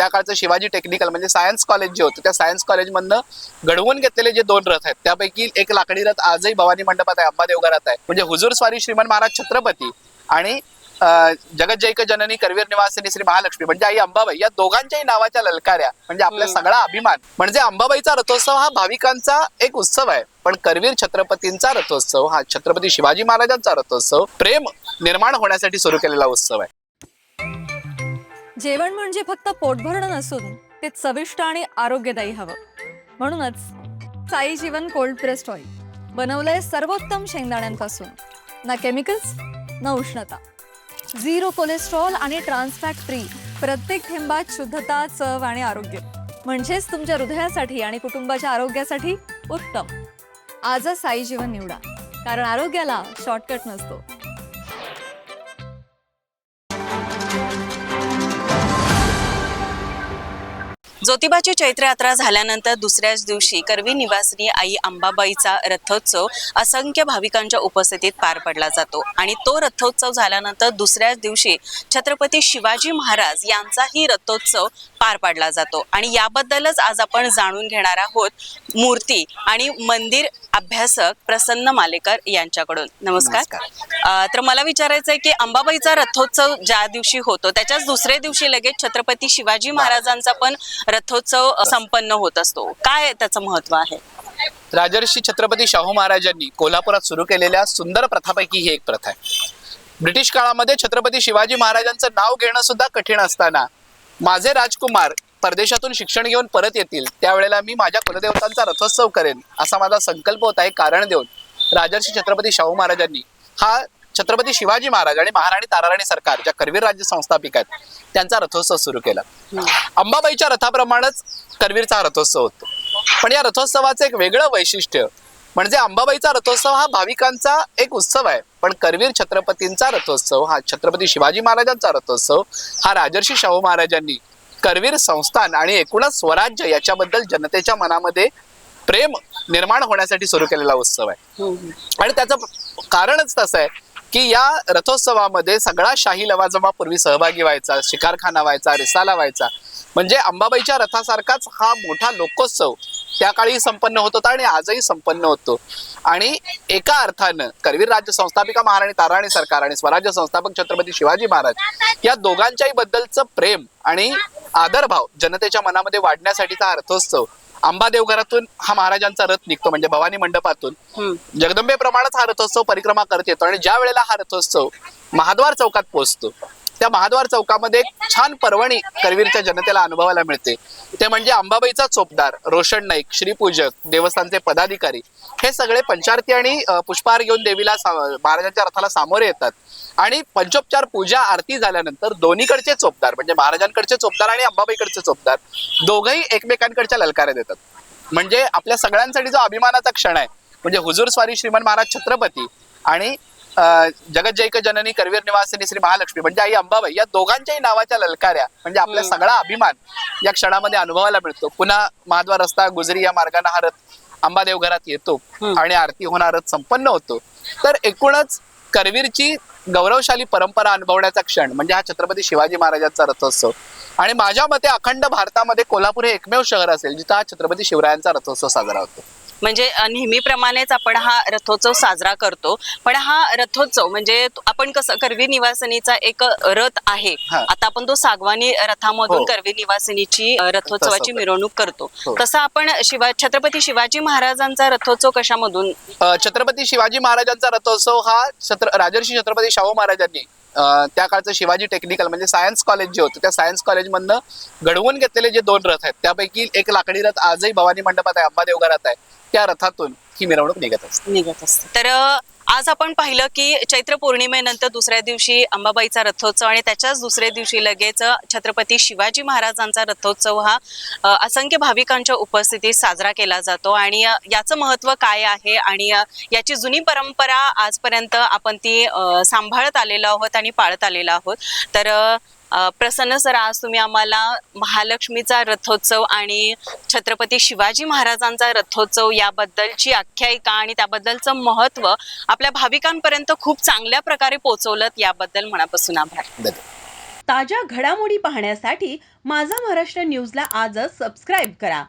त्या काळचं शिवाजी टेक्निकल म्हणजे science college जे होतं त्या सायन्स कॉलेजमधनं घडवून घेतलेले जे 2 रथ आहेत त्यापैकी एक लाकडी रथ आजही भवानी मंडपात आहे, अंबादेवघरात आहे. म्हणजे हुजूर स्वारी श्रीमंत महाराज छत्रपती आणि जगज्जैक जननी करवीर निवासिनी श्री महालक्ष्मी म्हणजे आई अंबाबाई या दोघांच्याही नावाच्या ललकाऱ्या म्हणजे आपला सगळा अभिमान. म्हणजे अंबाबाईचा रथोत्सव हा भाविकांचा एक उत्सव आहे, पण करवीर छत्रपतींचा रथोत्सव हा छत्रपती शिवाजी महाराजांचा रथोत्सव प्रेम निर्माण होण्यासाठी सुरू केलेला उत्सव आहे. जेवण म्हणजे फक्त पोटभरणं नसून ते चविष्ट आणि आरोग्यदायी हवं. म्हणूनच साई जीवन कोल्ड प्रेस्ड ऑइल बनवलंय सर्वोत्तम शेंगदाण्यांपासून. ना केमिकल्स ना उष्णता, झिरो कोलेस्ट्रॉल आणि ट्रान्सफॅट फ्री. प्रत्येक थेंबात शुद्धता, चव आणि आरोग्य. म्हणजेच तुमच्या हृदयासाठी आणि कुटुंबाच्या आरोग्यासाठी उत्तम. आजच साई जीवन निवडा, कारण आरोग्याला शॉर्टकट नसतो. ज्योतिबाची चैत्र यात्रा झाल्यानंतर दुसऱ्याच दिवशी करवी निवासिनी आई अंबाबाईचा रथोत्सव असंख्य भाविकांच्या उपस्थितीत पार पडला जातो आणि तो रथोत्सव झाल्यानंतर दुसऱ्याच दिवशी छत्रपती शिवाजी महाराज यांचाही रथोत्सव पार पाडला जातो. आणि याबद्दलच आज आपण जाणून घेणार आहोत मूर्ती आणि मंदिर अभ्यासक प्रसन्न मालेकर यांच्याकडून. नमस्कार. तर मला विचारायचं आहे की अंबाबाईचा रथोत्सव ज्या दिवशी होतो त्याच्याच दुसऱ्या दिवशी लगेच छत्रपती शिवाजी महाराजांचा पण रथोत्सव संपन्न होत असतो. काय त्याचं महत्व आहे? राजर्षी छत्रपती शाहू महाराजांनी कोल्हापुरात सुरू केलेल्या सुंदर प्रथापैकी ही एक प्रथा आहे. ब्रिटिश काळामध्ये छत्रपती शिवाजी महाराजांचं नाव घेणं सुद्धा कठीण असताना माझे राजकुमार परदेशातून शिक्षण घेऊन परत येतील त्यावेळेला मी माझ्या कुलदेवतांचा रथोत्सव करेन असा माझा संकल्प होता. हे कारण देऊन राजर्षी छत्रपती शाहू महाराजांनी हा छत्रपती शिवाजी महाराज आणि महाराणी ताराराणी सरकार ज्या करवीर राज्य संस्थापिका आहेत त्यांचा रथोत्सव सुरू केला. अंबाबाईच्या रथाप्रमाणेच करवीरचा रथोत्सव होतो. पण या रथोत्सवाचं एक वेगळं वैशिष्ट्य म्हणजे अंबाबाईचा रथोत्सव हा भाविकांचा एक उत्सव आहे, पण करवीर छत्रपतींचा रथोत्सव हा छत्रपती शिवाजी महाराजांचा रथोत्सव हा राजर्षी शाहू महाराजांनी करवीर संस्थान आणि एकूणच स्वराज्य याच्याबद्दल जनतेच्या मनामध्ये प्रेम निर्माण होण्यासाठी सुरू केलेला उत्सव आहे. आणि त्याचं कारणच तसं आहे की या रथोत्सवामध्ये सगळा शाही लवाजमा पूर्वी सहभागी व्हायचा, शिकारखाना व्हायचा, रिसाला व्हायचा. म्हणजे अंबाबाईच्या रथासारखाच हा मोठा लोकोत्सव त्या काळी संपन्न होत होता आणि आजही संपन्न होतो. आणि एका अर्थानं करवीर राज्य संस्थापिका महाराणी ताराराणी सरकार आणि स्वराज्य संस्थापक छत्रपती शिवाजी महाराज या दोघांच्याही बद्दलचं प्रेम आणि आदरभाव जनतेच्या मनामध्ये वाढण्यासाठीचा हा रथोत्सव अंबादेवघरातून हा महाराजांचा रथ निघतो म्हणजे भवानी मंडपातून जगदंबेप्रमाणेच हा रथोत्सव परिक्रमा करत येतो. आणि ज्या वेळेला हा रथोत्सव महाद्वार चौकात पोहोचतो त्या महाद्वार चौकामध्ये एक छान पर्वणी करवीरच्या जनतेला अनुभवायला मिळते. ते म्हणजे अंबाबाईचा चोपदार, रोशन नाईक, श्रीपूजक, देवस्थानचे पदाधिकारी हे सगळे पंचारती आणि पुष्पहार घेऊन देवीला महाराजांच्या रथाला सामोरे येतात. आणि पंचोपचार पूजा आरती झाल्यानंतर दोन्हीकडचे चोपदार म्हणजे महाराजांकडचे चोपदार आणि अंबाबाईकडचे चोपदार दोघंही एकमेकांकडच्या ललकाऱ्या देतात. म्हणजे आपल्या सगळ्यांसाठी जो अभिमानाचा क्षण आहे म्हणजे हुजूर स्वारी श्रीमंत महाराज छत्रपती आणि जगज्जैक जननी करवीर निवासिनी श्री महालक्ष्मी म्हणजे आई अंबाबाई या दोघांच्याही नावाच्या ललकाऱ्या म्हणजे आपला सगळा अभिमान या क्षणामध्ये अनुभवायला मिळतो. पुन्हा महाद्वार रस्ता गुजरी या मार्गाने हा रथ अंबादेवघरात येतो आणि आरती होणार रथ संपन्न होतो. तर एकूणच करवीरची गौरवशाली परंपरा अनुभवण्याचा क्षण म्हणजे हा छत्रपती शिवाजी महाराजांचा रथोत्सव. आणि माझ्या मते अखंड भारतामध्ये कोल्हापूर हे एकमेव शहर असेल जिथं हा छत्रपती शिवरायांचा रथोत्सव साजरा होतो. म्हणजे नेहमीप्रमाणेच आपण हा रथोत्सव साजरा करतो, पण हा रथोत्सव म्हणजे आपण कसं करवी निवासिनीचा एक रथ आहे, आता आपण तो सागवानी रथामधून करवी निवासिनीची रथोत्सवाची मिरवणूक करतो, तसं आपण छत्रपती शिवाजी महाराजांचा रथोत्सव कशामधून? छत्रपती शिवाजी महाराजांचा रथोत्सव हा राजर्षी छत्रपती शाहू महाराजांनी त्या काळचं शिवाजी टेक्निकल म्हणजे सायन्स कॉलेज जे होतं त्या सायन्स कॉलेजमधनं घडवून घेतलेले जे 2 रथ आहेत त्यापैकी एक लाकडी रथ आजही भवानी मंडपात आहे, अंबादेवघरात आहे. त्या रथातून ही मिरवणूक निघत असते. तर आज आपण पाहिलं की चैत्र पौर्णिमेनंतर दुसऱ्या दिवशी अंबाबाईचा रथोत्सव आणि त्याच्याच दुसऱ्या दिवशी लगेच छत्रपती शिवाजी महाराजांचा रथोत्सव हा असंख्य भाविकांच्या उपस्थितीत साजरा केला जातो. आणि याचं महत्व काय आहे आणि याची जुनी परंपरा आजपर्यंत आपण ती सांभाळत आलेलो आहोत आणि पाळत आलेलो आहोत. तर प्रसन्न सर, आज तुम्ही आम्हाला महालक्ष्मीचा रथोत्सव आणि छत्रपती शिवाजी महाराजांचा रथोत्सव याबद्दलची आख्यायिका आणि त्याबद्दलचं महत्व आपल्या भाविकांपर्यंत खूप चांगल्या प्रकारे पोहोचवलं, याबद्दल मनापासून आभार. ताज्या घडामोडी पाहण्यासाठी माझा महाराष्ट्र न्यूजला आजच सबस्क्राईब करा.